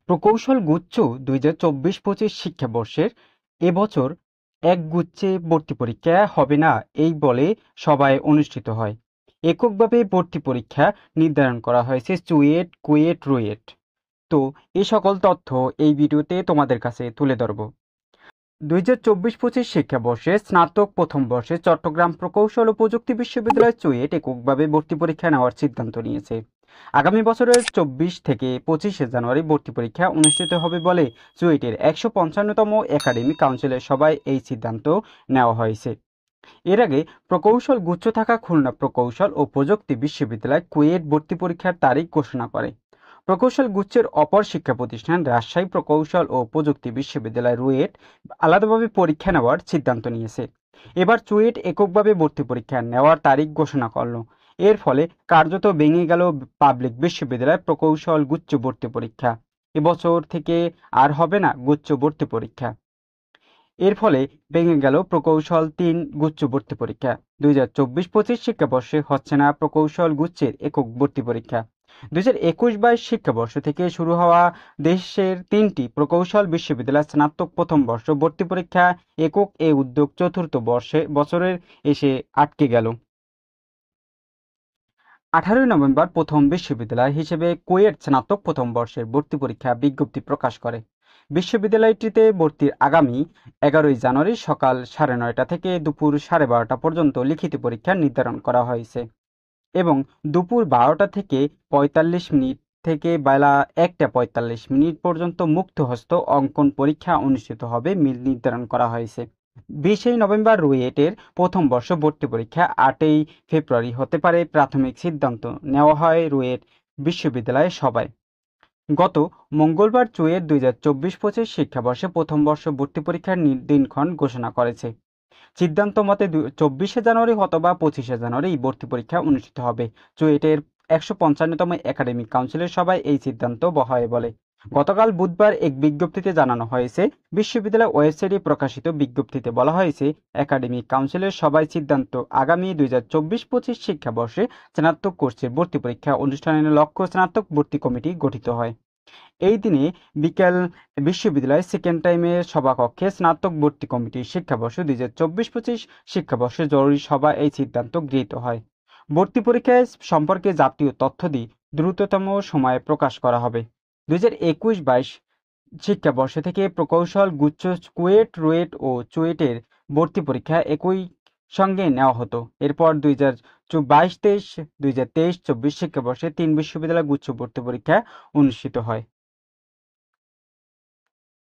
প্রকৌশল গুচ্ছ ২০২৪-২৫ শিক্ষাবর্ষের এবছর এক গুচ্ছে ভর্তি পরীক্ষা হবে না এই বলে সভায় অনুষ্ঠিত হয়। এককভাবে ভর্তি পরীক্ষা নির্ধারণ করা হয়েছে চুয়েট, কুয়েট, রুয়েট। তো এই সকল তথ্য এই ভিডিওতে তোমাদের কাছে তুলে ধরব। ২০২৪-২৫ শিক্ষাবর্ষে স্নাতক প্রথম বর্ষে চট্টগ্রাম প্রকৌশল ও প্রযুক্তি বিশ্ববিদ্যালয় চুয়েট এককভাবে ভর্তি পরীক্ষা নেওয়ার সিদ্ধান্ত নিয়েছে। আগামী বছরের ২৪ থেকে ২৫শে জানুয়ারি ভর্তি পরীক্ষা অনুষ্ঠিত হবে বলে চুয়েটের ১৫৫তম একাডেমিক কাউন্সিলের সভায় এই সিদ্ধান্ত নেওয়া হয়েছে। এর আগে প্রকৌশল গুচ্ছ থাকা খুলনা প্রকৌশল ও প্রযুক্তি বিশ্ববিদ্যালয় কুয়েট ভর্তি পরীক্ষার তারিখ ঘোষণা করে। প্রকৌশল গুচ্ছের অপর শিক্ষা প্রতিষ্ঠান রাজশাহী প্রকৌশল ও প্রযুক্তি বিশ্ববিদ্যালয় রুয়েট আলাদাভাবে পরীক্ষা নেওয়ার সিদ্ধান্ত নিয়েছে। এবার চুয়েট এককভাবে ভর্তি পরীক্ষা নেওয়ার তারিখ ঘোষণা করল। এর ফলে কার্যত ভেঙে গেল পাবলিক বিশ্ববিদ্যালয় প্রকৌশল গুচ্ছ ভর্তি পরীক্ষা। এবছর থেকে আর হবে না গুচ্ছ ভর্তি পরীক্ষা। এর ফলে ভেঙে গেল প্রকৌশল ৩ গুচ্ছ ভর্তি পরীক্ষা। ২০২৪-২৫ শিক্ষাবর্ষে হচ্ছে না প্রকৌশল গুচ্ছের একক ভর্তি পরীক্ষা। ২০২১-২২ শিক্ষাবর্ষ থেকে শুরু হওয়া দেশের ৩টি প্রকৌশল বিশ্ববিদ্যালয় স্নাতক প্রথম বর্ষ ভর্তি পরীক্ষা একক এ উদ্যোগ চতুর্থ বছরের এসে আটকে গেল। ১৮ নভেম্বর প্রথম বিশ্ববিদ্যালয় হিসেবে কুয়েট স্নাতক প্রথম বর্ষের ভর্তি পরীক্ষা বিজ্ঞপ্তি প্রকাশ করে। বিশ্ববিদ্যালয়টিতে ভর্তির আগামী ১১ জানুয়ারি সকাল ৯:৩০ থেকে দুপুর ১২:৩০ পর্যন্ত লিখিত পরীক্ষা নির্ধারণ করা হয়েছে এবং দুপুর ১২টা থেকে ৪৫ মিনিট থেকে বেলা ১টা ৪৫ পর্যন্ত মুক্তহস্ত অঙ্কন পরীক্ষা অনুষ্ঠিত হবে নির্ধারণ করা হয়েছে। ২০ নভেম্বর রুয়েটের প্রথম বর্ষ ভর্তি পরীক্ষা ৮ ফেব্রুয়ারি হতে পারে প্রাথমিক সিদ্ধান্ত নেওয়া হয় রুয়েট বিশ্ববিদ্যালয়ের সভায়। গত মঙ্গলবার চুয়েট ২০২৪-২৫ শিক্ষাবর্ষে প্রথম বর্ষ ভর্তি পরীক্ষার দিনক্ষণ ঘোষণা করেছে। সিদ্ধান্ত মতে ২৪শে জানুয়ারি অথবা ২৫শে জানুয়ারি এই ভর্তি পরীক্ষা অনুষ্ঠিত হবে। চুয়েটের ১৫৫তম একাডেমিক কাউন্সিলের সভায় এই সিদ্ধান্ত হয় বলে গতকাল বুধবার এক বিজ্ঞপ্তিতে জানানো হয়েছে। বিশ্ববিদ্যালয় ওয়েবসাইটে প্রকাশিত বিজ্ঞপ্তিতে বলা হয়েছে, একাডেমিক কাউন্সিলের সভায় সিদ্ধান্ত আগামী ২০২৪-২৫ শিক্ষাবর্ষে স্নাতক কোর্সের ভর্তি পরীক্ষা অনুষ্ঠানের লক্ষ্য স্নাতক ভর্তি কমিটি গঠিত হয়। এই দিনে বিকেল বিশ্ববিদ্যালয়ের সেকেন্ড টাইমের সভাকক্ষে স্নাতক ভর্তি কমিটির শিক্ষাবর্ষ ২০২৪-২৫ শিক্ষাবর্ষে জরুরি সভা এই সিদ্ধান্ত গৃহীত হয়। ভর্তি পরীক্ষায় সম্পর্কে জাতীয় তথ্যাদি দ্রুততম সময়ে প্রকাশ করা হবে। ২০২১-২২ শিক্ষাবর্ষ থেকে প্রকৌশল গুচ্ছ কুয়েট, রুয়েট ও চুয়েটের ভর্তি পরীক্ষা একই সঙ্গে নেওয়া হতো। এরপর ২০২২-২৩, ২০২৩-২৪ শিক্ষাবর্ষে ৩ বিশ্ববিদ্যালয় গুচ্ছ ভর্তি পরীক্ষা অনুষ্ঠিত হয়।